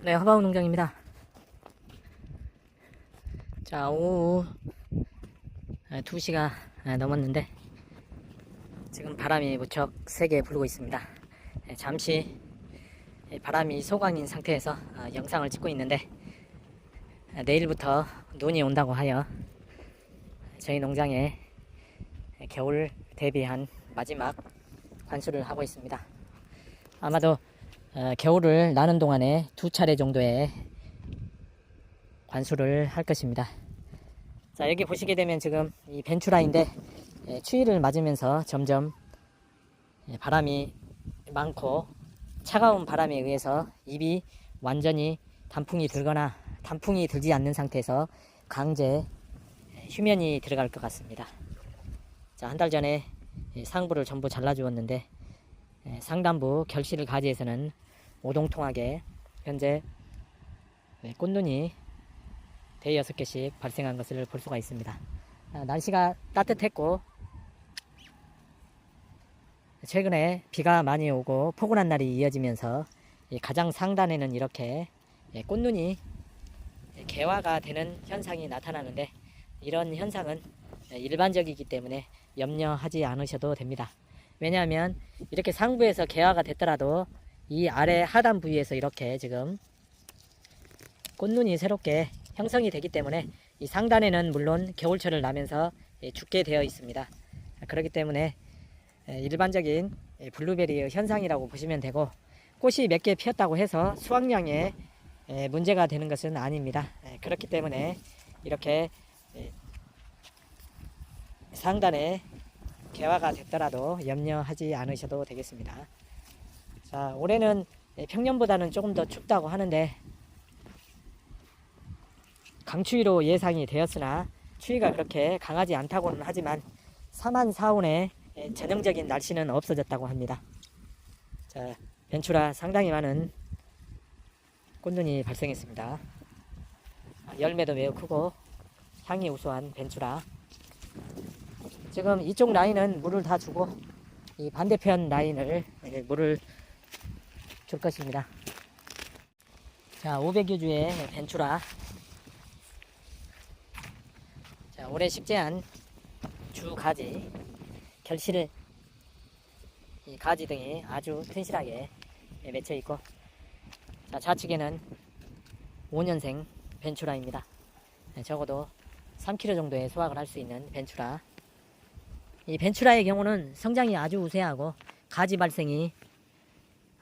네, 허바우 농장입니다. 자, 오후 2시가 넘었는데 지금 바람이 무척 세게 불고 있습니다. 잠시 바람이 소강인 상태에서 영상을 찍고 있는데 내일부터 눈이 온다고 하여 저희 농장에 겨울 대비한 마지막 관수를 하고 있습니다. 아마도 겨울을 나는 동안에 2차례 정도의 관수를 할 것입니다. 자, 여기 보시게 되면 지금 이 벤추라인데 추위를 맞으면서 점점 바람이 많고 차가운 바람에 의해서 잎이 완전히 단풍이 들거나 단풍이 들지 않는 상태에서 강제 휴면이 들어갈 것 같습니다. 자, 한 달 전에 상부를 전부 잘라 주었는데 상단부 결실을 가지에서는 오동통하게 현재 꽃눈이 대여섯 개씩 발생한 것을 볼 수가 있습니다. 날씨가 따뜻했고 최근에 비가 많이 오고 포근한 날이 이어지면서 가장 상단에는 이렇게 꽃눈이 개화가 되는 현상이 나타나는데 이런 현상은 일반적이기 때문에 염려하지 않으셔도 됩니다. 왜냐하면 이렇게 상부에서 개화가 됐더라도 이 아래 하단 부위에서 이렇게 지금 꽃눈이 새롭게 형성이 되기 때문에 이 상단에는 물론 겨울철을 나면서 죽게 되어 있습니다. 그렇기 때문에 일반적인 블루베리의 현상이라고 보시면 되고, 꽃이 몇 개 피었다고 해서 수확량에 문제가 되는 것은 아닙니다. 그렇기 때문에 이렇게 상단에 개화가 됐더라도 염려하지 않으셔도 되겠습니다. 자, 올해는 평년보다는 조금 더 춥다고 하는데 강추위로 예상이 되었으나 추위가 그렇게 강하지 않다고는 하지만 사만 사온의 전형적인 날씨는 없어졌다고 합니다. 자, 벤추라 상당히 많은 꽃눈이 발생했습니다. 열매도 매우 크고 향이 우수한 벤추라. 지금 이쪽 라인은 물을 다 주고 이 반대편 라인을 물을 줄 것입니다. 자, 500여주의 벤추라. 자, 올해 식재한 주 가지, 결실을 이 가지 등이 아주 튼실하게 맺혀 있고, 자, 좌측에는 5년생 벤추라입니다. 적어도 3kg 정도의 수확을 할 수 있는 벤추라. 이 벤추라의 경우는 성장이 아주 우세하고 가지 발생이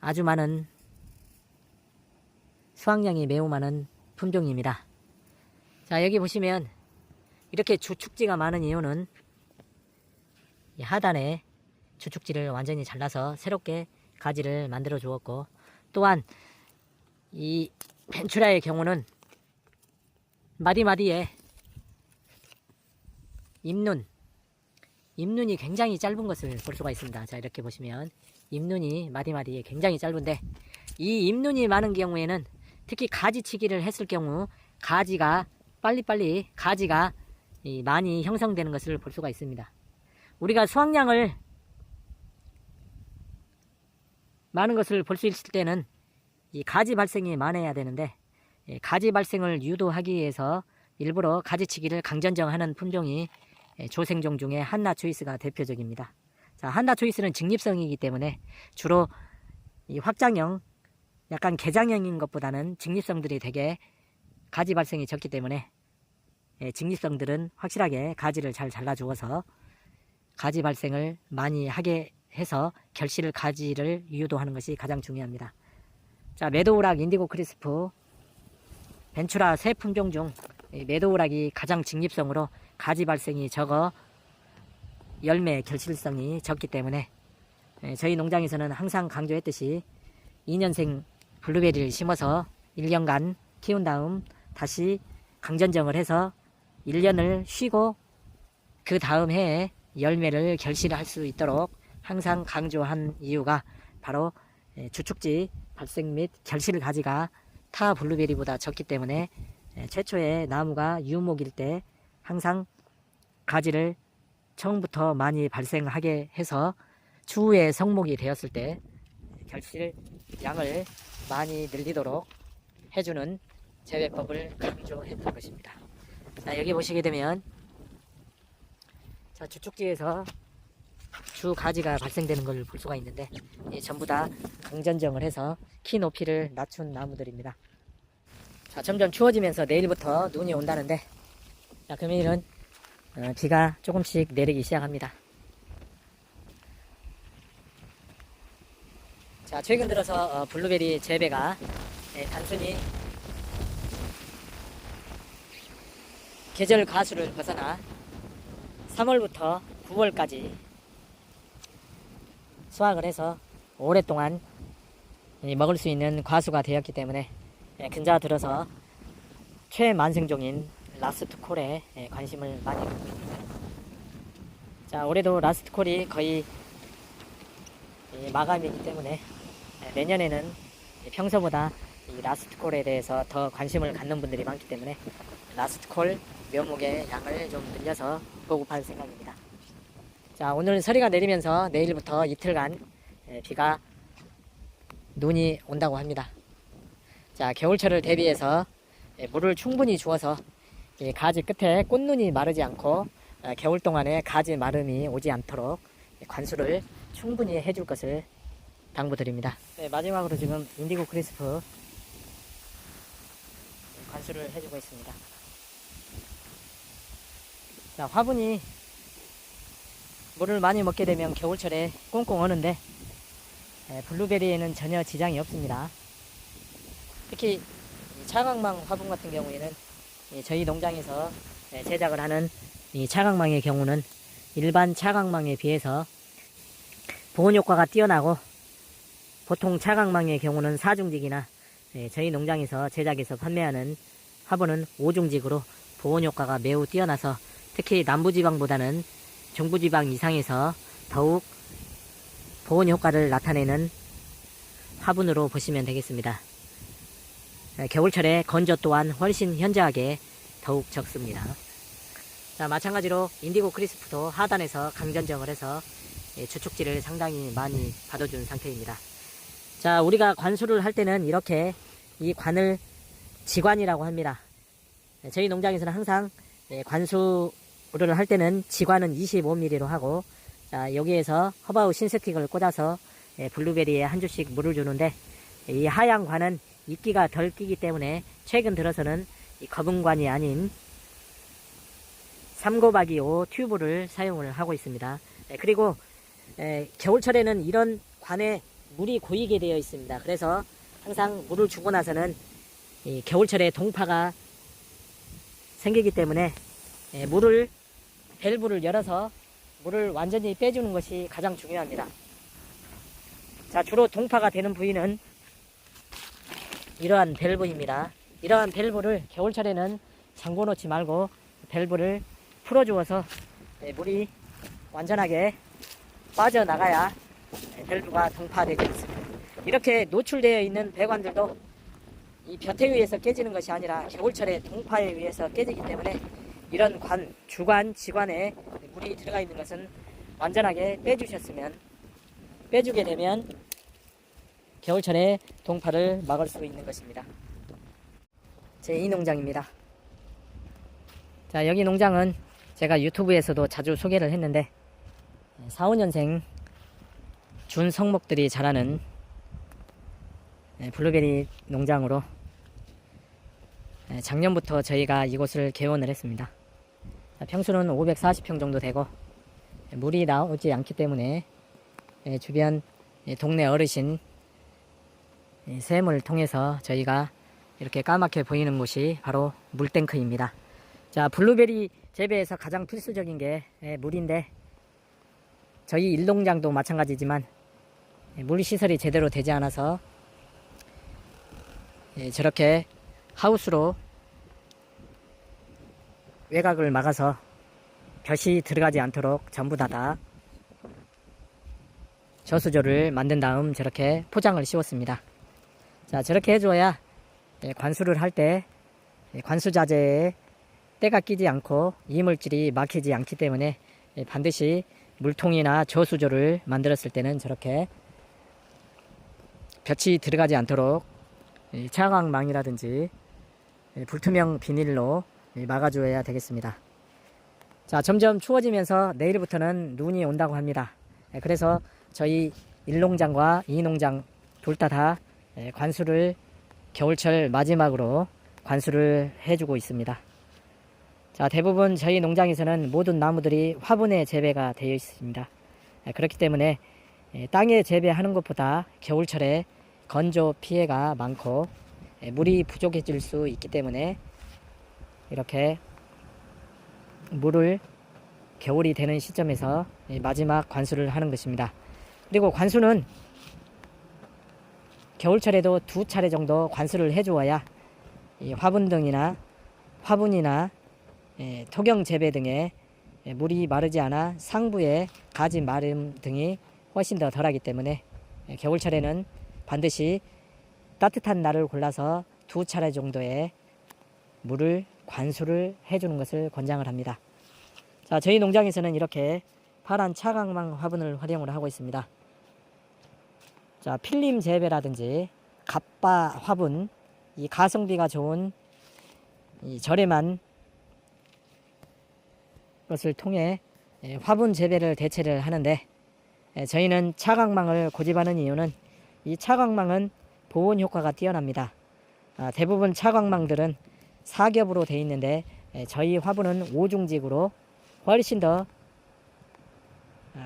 아주 많은, 수확량이 매우 많은 품종입니다. 자, 여기 보시면 이렇게 주축지가 많은 이유는 이 하단에 주축지를 완전히 잘라서 새롭게 가지를 만들어 주었고, 또한 이 벤추라의 경우는 마디마디에 잎눈이 굉장히 짧은 것을 볼 수가 있습니다. 자, 이렇게 보시면 잎눈이 마디마디에 굉장히 짧은데, 이 잎눈이 많은 경우에는 특히 가지치기를 했을 경우 가지가 빨리빨리 가지가 많이 형성되는 것을 볼 수가 있습니다. 우리가 수확량을 많은 것을 볼 수 있을 때는 이 가지 발생이 많아야 되는데, 가지 발생을 유도하기 위해서 일부러 가지치기를 강전정하는 품종이 조생종 중에 한나초이스가 대표적입니다. 자, 한나초이스는 직립성이기 때문에 주로 이 확장형, 약간 개장형인 것보다는 직립성들이 되게 가지 발생이 적기 때문에 직립성들은 확실하게 가지를 잘 잘라주어서 가지 발생을 많이 하게 해서 결실 가지를 유도하는 것이 가장 중요합니다. 자, 메도우락, 인디고 크리스프, 벤추라 세 품종 중 메도우락이 가장 직립성으로 가지 발생이 적어 열매 결실성이 적기 때문에 저희 농장에서는 항상 강조했듯이 2년생 블루베리를 심어서 1년간 키운 다음 다시 강전정을 해서 1년을 쉬고 그 다음 해에 열매를 결실할 수 있도록 항상 강조한 이유가 바로 주축지 발생 및 결실 가지가 타 블루베리보다 적기 때문에 최초의 나무가 유목일 때 항상 가지를 처음부터 많이 발생하게 해서 추후에 성목이 되었을 때 결실 양을 많이 늘리도록 해주는 재배법을 강조했던 것입니다. 자, 여기 보시게 되면 자, 주축지에서 주 가지가 발생되는 걸 볼 수가 있는데 전부 다 강전정을 해서 키 높이를 낮춘 나무들입니다. 자, 점점 추워지면서 내일부터 눈이 온다는데 자, 금요일은 비가 조금씩 내리기 시작합니다. 자, 최근 들어서 블루베리 재배가 단순히 계절 과수를 벗어나 3월부터 9월까지 수확을 해서 오랫동안 먹을 수 있는 과수가 되었기 때문에 근자 들어서 최만생종인 라스트콜에 관심을 많이 갖고 있습니다. 자, 올해도 라스트콜이 거의 마감이기 때문에 내년에는 평소보다 이 라스트콜에 대해서 더 관심을 갖는 분들이 많기 때문에 라스트콜 묘목의 양을 좀 늘려서 보급할 생각입니다. 자, 오늘 서리가 내리면서 내일부터 이틀간 비가 눈이 온다고 합니다. 자, 겨울철을 대비해서 물을 충분히 주어서 가지 끝에 꽃눈이 마르지 않고 겨울 동안에 가지 마름이 오지 않도록 관수를 충분히 해줄 것을 당부드립니다. 네, 마지막으로 지금 인디고 크리스프 관수를 해주고 있습니다. 자, 화분이 물을 많이 먹게 되면 겨울철에 꽁꽁 어는데 블루베리에는 전혀 지장이 없습니다. 특히 차광망 화분 같은 경우에는 저희 농장에서 제작을 하는 이 차광망의 경우는 일반 차광망에 비해서 보온 효과가 뛰어나고 보통 차광망의 경우는 4중직이나 저희 농장에서 제작해서 판매하는 화분은 5중직으로 보온 효과가 매우 뛰어나서 특히 남부지방보다는 중부지방 이상에서 더욱 보온 효과를 나타내는 화분으로 보시면 되겠습니다. 겨울철에 건조 또한 훨씬 현저하게 더욱 적습니다. 자, 마찬가지로 인디고 크리스프도 하단에서 강전정을 해서 주축지를 상당히 많이 받아준 상태입니다. 자, 우리가 관수를 할 때는 이렇게 이 관을 지관이라고 합니다. 저희 농장에서는 항상 관수를 할 때는 지관은 25mm로 하고, 자, 여기에서 허바우 신스틱을 꽂아서 블루베리에 한 주씩 물을 주는데, 이 하얀 관은 이끼가 덜 끼기 때문에 최근 들어서는 이 거분관이 아닌 3곱하기5 튜브를 사용을 하고 있습니다. 그리고 겨울철에는 이런 관에 물이 고이게 되어 있습니다. 그래서 항상 물을 주고 나서는 이 겨울철에 동파가 생기기 때문에 밸브를 열어서 물을 완전히 빼주는 것이 가장 중요합니다. 자, 주로 동파가 되는 부위는 이러한 밸브입니다. 이러한 밸브를 겨울철에는 잠궈 놓지 말고 밸브를 풀어주어서 물이 완전하게 빠져나가야 밸브가 동파되지 않습니다. 이렇게 노출되어 있는 배관들도 이 볕에 의해서 깨지는 것이 아니라 겨울철에 동파에 의해서 깨지기 때문에 이런 관, 주관, 지관에 물이 들어가 있는 것은 완전하게 빼주게 되면 겨울철에 동파를 막을 수 있는 것입니다. 제 이 농장입니다. 자, 여기 농장은 제가 유튜브에서도 자주 소개를 했는데 4, 5년생 준성목들이 자라는 블루베리 농장으로 작년부터 저희가 이곳을 개원을 했습니다. 평수는 540평 정도 되고 물이 나오지 않기 때문에 주변 동네 어르신 샘을 통해서 저희가 이렇게 까맣게 보이는 곳이 바로 물탱크입니다. 자, 블루베리 재배에서 가장 필수적인 게 물인데 저희 일농장도 마찬가지지만 물 시설이 제대로 되지 않아서 저렇게 하우스로 외곽을 막아서 볕이 들어가지 않도록 전부 다 저수조를 만든 다음 저렇게 포장을 씌웠습니다. 자, 저렇게 해줘야 관수를 할 때 관수자재에 때가 끼지 않고 이물질이 막히지 않기 때문에 반드시 물통이나 저수조를 만들었을 때는 저렇게 볕이 들어가지 않도록 이 차광망이라든지 불투명 비닐로 막아줘야 되겠습니다. 자, 점점 추워지면서 내일부터는 눈이 온다고 합니다. 그래서 저희 1농장과 2농장 둘 다 관수를 겨울철 마지막으로 관수를 해주고 있습니다. 자, 대부분 저희 농장에서는 모든 나무들이 화분에 재배가 되어 있습니다. 그렇기 때문에 땅에 재배하는 것보다 겨울철에 건조 피해가 많고 물이 부족해질 수 있기 때문에 이렇게 물을 겨울이 되는 시점에서 마지막 관수를 하는 것입니다. 그리고 관수는 겨울철에도 2차례 정도 관수를 해주어야 화분이나 토경 재배 등에 물이 마르지 않아 상부의 가지 마름 등이 훨씬 더 덜하기 때문에 겨울철에는 반드시 따뜻한 날을 골라서 2차례 정도의 물을 관수를 해주는 것을 권장을 합니다. 자, 저희 농장에서는 이렇게 파란 차광망 화분을 활용을 하고 있습니다. 자, 필름 재배라든지 갑바 화분, 이 가성비가 좋은 이 저렴한 것을 통해 화분 재배를 대체를 하는데, 저희는 차광망을 고집하는 이유는 이 차광망은 보온 효과가 뛰어납니다. 대부분 차광망들은 사겹으로 되어 있는데 저희 화분은 5중직으로 훨씬 더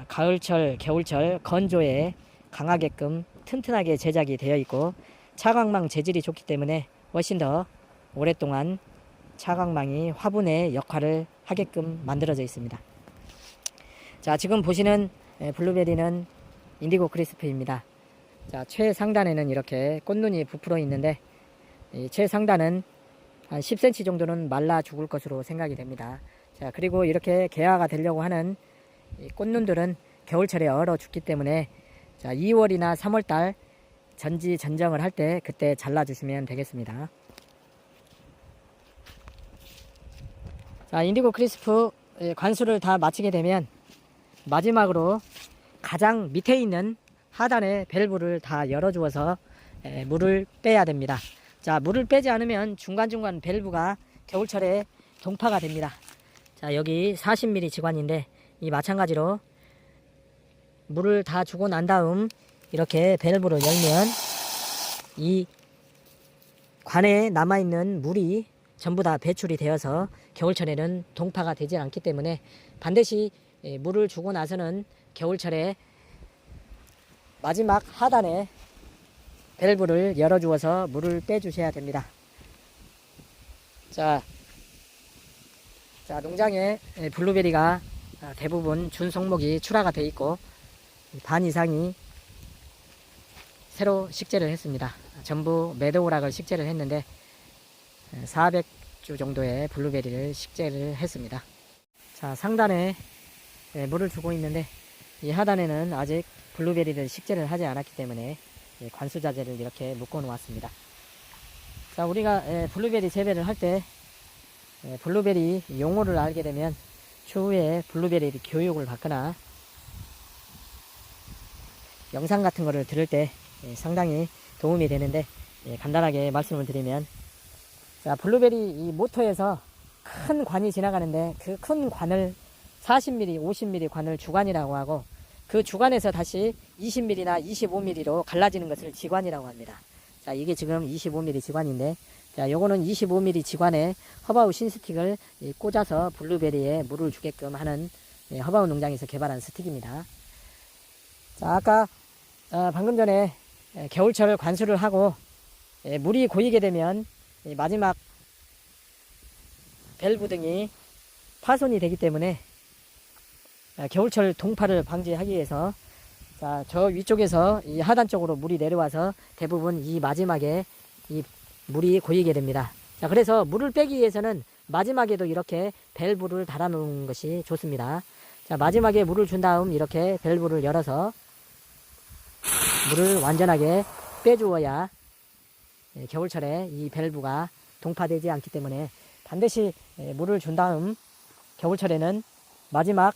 가을철, 겨울철 건조에 강하게끔 튼튼하게 제작이 되어 있고, 차광망 재질이 좋기 때문에 훨씬 더 오랫동안 차광망이 화분의 역할을 하게끔 만들어져 있습니다. 자, 지금 보시는 블루베리는 인디고 크리스프입니다. 자, 최상단에는 이렇게 꽃눈이 부풀어 있는데, 최상단은 한 10cm 정도는 말라 죽을 것으로 생각이 됩니다. 자, 그리고 이렇게 개화가 되려고 하는 꽃눈들은 겨울철에 얼어 죽기 때문에, 자, 2월이나 3월달 전지전정을 할 때 그때 잘라주시면 되겠습니다. 자, 인디고 크리스프 관수를 다 마치게 되면 마지막으로 가장 밑에 있는 하단의 밸브를 다 열어주어서 물을 빼야 됩니다. 자, 물을 빼지 않으면 중간중간 밸브가 겨울철에 동파가 됩니다. 자, 여기 40mm 지관인데 이 마찬가지로 물을 다 주고 난 다음 이렇게 밸브를 열면 이 관에 남아있는 물이 전부 다 배출이 되어서 겨울철에는 동파가 되지 않기 때문에 반드시 물을 주고 나서는 겨울철에 마지막 하단에 밸브를 열어주어서 물을 빼주셔야 됩니다. 자, 농장에 블루베리가 대부분 준 성목이 출하가 되어 있고 반 이상이 새로 식재를 했습니다. 전부 매도우락을 식재를 했는데 400주 정도의 블루베리를 식재를 했습니다. 자, 상단에 물을 주고 있는데 이 하단에는 아직 블루베리를 식재를 하지 않았기 때문에 관수자재를 이렇게 묶어 놓았습니다. 자, 우리가 블루베리 재배를 할 때 블루베리 용어를 알게 되면 추후에 블루베리 교육을 받거나 영상 같은 거를 들을 때 상당히 도움이 되는데, 간단하게 말씀을 드리면, 자, 블루베리 이 모터에서 큰 관이 지나가는데 그 큰 관을 40mm, 50mm 관을 주관이라고 하고, 그 주관에서 다시 20mm나 25mm로 갈라지는 것을 지관이라고 합니다. 자, 이게 지금 25mm 지관인데, 자, 요거는 25mm 지관에 허바우 신스틱을 꽂아서 블루베리에 물을 주게끔 하는 허바우 농장에서 개발한 스틱입니다. 자, 아까 방금 전에 겨울철 관수를 하고 물이 고이게 되면 마지막 밸브 등이 파손이 되기 때문에 겨울철 동파를 방지하기 위해서, 자, 저 위쪽에서 이 하단 쪽으로 물이 내려와서 대부분 이 마지막에 이 물이 고이게 됩니다. 자, 그래서 물을 빼기 위해서는 마지막에도 이렇게 밸브를 달아 놓은 것이 좋습니다. 자, 마지막에 물을 준 다음 이렇게 밸브를 열어서 물을 완전하게 빼주어야 겨울철에 이 밸브가 동파되지 않기 때문에 반드시 물을 준 다음 겨울철에는 마지막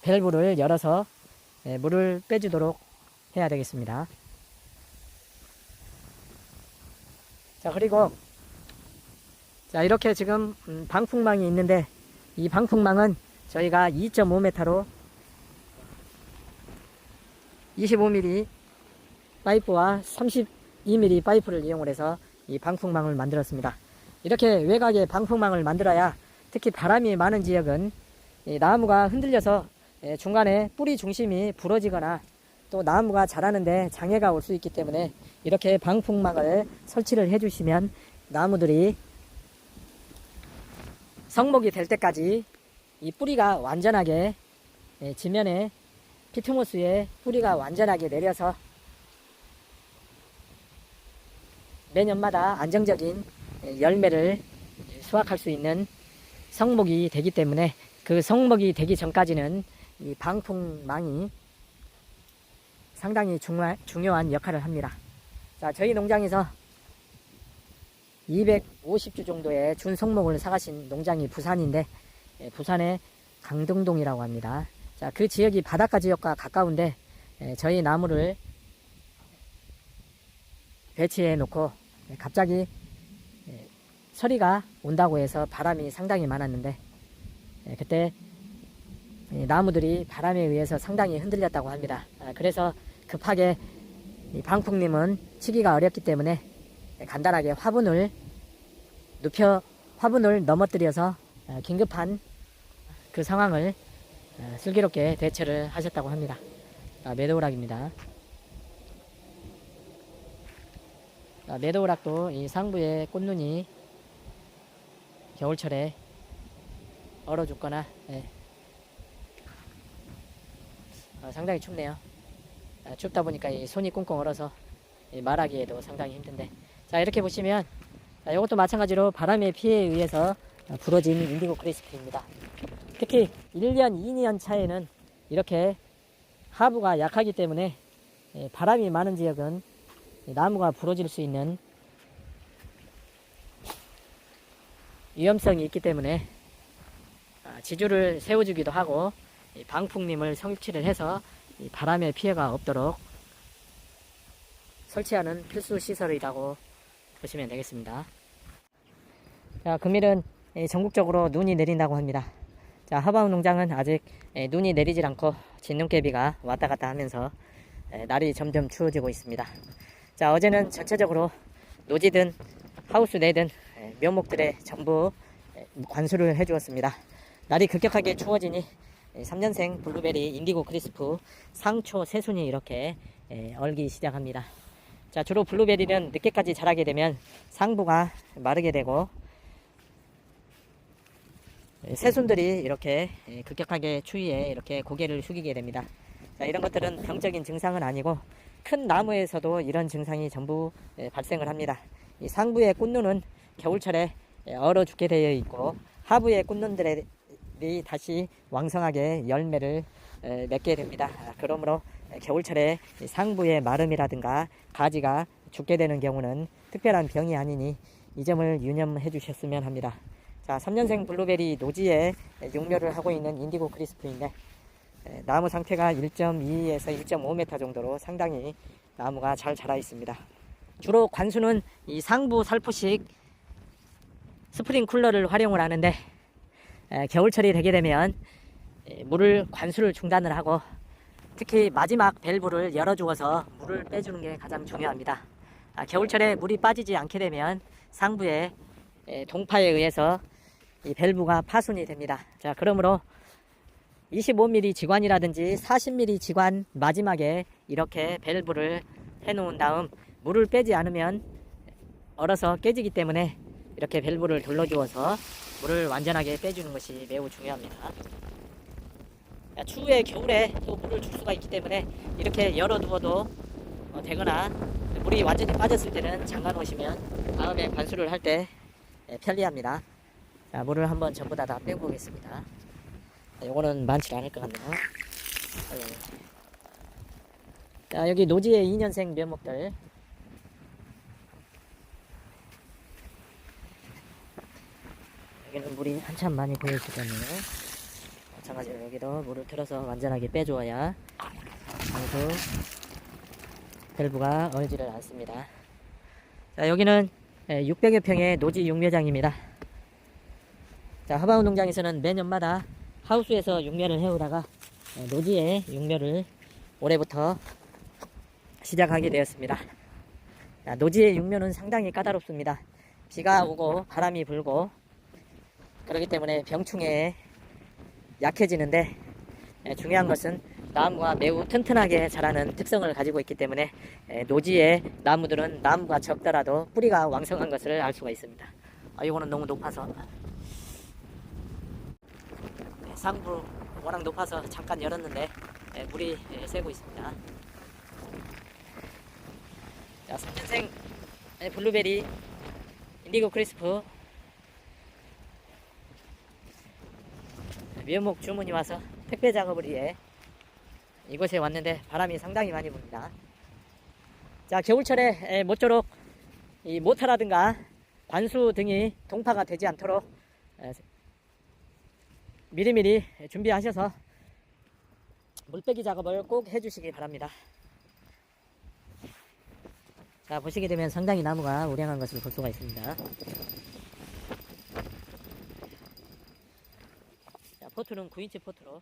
밸브를 열어서 물을 빼주도록 해야 되겠습니다. 자, 그리고 자, 이렇게 지금 방풍망이 있는데, 이 방풍망은 저희가 2.5m로 25mm 파이프와 32mm 파이프를 이용을 해서 이 방풍망을 만들었습니다. 이렇게 외곽에 방풍망을 만들어야 특히 바람이 많은 지역은 이 나무가 흔들려서 중간에 뿌리 중심이 부러지거나 또 나무가 자라는데 장애가 올 수 있기 때문에 이렇게 방풍망을 설치를 해주시면 나무들이 성목이 될 때까지 이 뿌리가 완전하게 지면에 피트모스에 뿌리가 완전하게 내려서 매년마다 안정적인 열매를 수확할 수 있는 성목이 되기 때문에 그 성목이 되기 전까지는 이 방풍망이 상당히 중요한 역할을 합니다. 자, 저희 농장에서 250주 정도의 준성목을 사가신 농장이 부산인데, 부산의 강등동이라고 합니다. 자, 그 지역이 바닷가 지역과 가까운데 저희 나무를 배치해 놓고 갑자기 서리가 온다고 해서 바람이 상당히 많았는데, 그때 나무들이 바람에 의해서 상당히 흔들렸다고 합니다. 그래서 급하게 방풍님은 치기가 어렵기 때문에 간단하게 화분을 넘어뜨려서 긴급한 그 상황을 슬기롭게 대처를 하셨다고 합니다. 매도우락입니다. 매도우락도 이 상부에 꽃눈이 겨울철에 얼어 죽거나 상당히 춥네요. 춥다 보니까 이 손이 꽁꽁 얼어서 말하기에도 상당히 힘든데, 자, 이렇게 보시면 이것도 마찬가지로 바람의 피해에 의해서 부러진 인디고 크리스피입니다. 특히 1년, 2년 차에는 이렇게 하부가 약하기 때문에 바람이 많은 지역은 나무가 부러질 수 있는 위험성이 있기 때문에 지주를 세워주기도 하고 방풍림을 설치를 해서 바람의 피해가 없도록 설치하는 필수 시설이라고 보시면 되겠습니다. 자, 금일은 전국적으로 눈이 내린다고 합니다. 자, 하바우 농장은 아직 눈이 내리질 않고 진눈깨비가 왔다 갔다 하면서 날이 점점 추워지고 있습니다. 자, 어제는 전체적으로 노지든 하우스 내든 묘목들에 전부 관수를 해 주었습니다. 날이 급격하게 추워지니 3년생 블루베리 인디고 크리스프 상초 새순이 이렇게 얼기 시작합니다. 자, 주로 블루베리는 늦게까지 자라게 되면 상부가 마르게 되고 새순들이 이렇게 급격하게 추위에 이렇게 고개를 숙이게 됩니다. 자, 이런 것들은 병적인 증상은 아니고 큰 나무에서도 이런 증상이 전부 발생을 합니다. 이 상부의 꽃눈은 겨울철에 얼어 죽게 되어 있고 하부의 꽃눈들이 다시 왕성하게 열매를 맺게 됩니다. 그러므로 겨울철에 상부의 마름이라든가 가지가 죽게 되는 경우는 특별한 병이 아니니 이 점을 유념해 주셨으면 합니다. 자, 3년생 블루베리 노지에 육묘를 하고 있는 인디고 크리스프인데 나무 상태가 1.2에서 1.5m 정도로 상당히 나무가 잘 자라 있습니다. 주로 관수는 이 상부 살포식 스프링쿨러를 활용을 하는데 겨울철이 되게 되면 물을 관수를 중단을 하고 특히 마지막 밸브를 열어주어서 물을 빼주는 게 가장 중요합니다. 겨울철에 물이 빠지지 않게 되면 상부에 동파에 의해서 이 밸브가 파손이 됩니다. 자, 그러므로 25mm 지관이라든지 40mm 지관 마지막에 이렇게 밸브를 해 놓은 다음 물을 빼지 않으면 얼어서 깨지기 때문에 이렇게 밸브를 둘러주어서 물을 완전하게 빼주는 것이 매우 중요합니다. 추후에 겨울에 또 물을 줄 수가 있기 때문에 이렇게 열어두어도 되거나 물이 완전히 빠졌을 때는 잠가 놓으시면 다음에 관수를 할 때 편리합니다. 자, 물을 한번 전부 다 빼고 보겠습니다. 요거는 많지 않을 것 같네요. 자, 여기 노지의 2년생 묘목들. 여기는 물이 한참 많이 고여있기 때문에 마찬가지로 여기도 물을 틀어서 완전하게 빼주어야 아무도 밸브가 얼지를 않습니다. 자, 여기는 600여 평의 노지 육묘장입니다. 자, 하바우 농장에서는 매년마다 하우스에서 육묘를 해오다가 노지에 육묘를 올해부터 시작하게 되었습니다. 자, 노지의 육묘는 상당히 까다롭습니다. 비가 오고 바람이 불고 그렇기 때문에 병충해에 약해지는데, 중요한 것은 나무가 매우 튼튼하게 자라는 특성을 가지고 있기 때문에 노지의 나무들은 나무가 적더라도 뿌리가 왕성한 것을 알 수가 있습니다. 이거는 너무 높아서, 상부 워낙 높아서 잠깐 열었는데 물이 새고 있습니다. 자, 3년생 블루베리 인디고 크리스프 묘목 주문이 와서 택배 작업을 위해 이곳에 왔는데 바람이 상당히 많이 붑니다. 자, 겨울철에 모쪼록 이 모터라든가 관수 등이 동파가 되지 않도록 미리미리 준비하셔서 물빼기 작업을 꼭 해주시기 바랍니다. 자, 보시게 되면 상당히 나무가 우량한 것을 볼 수가 있습니다. 자, 포트는 9인치 포트로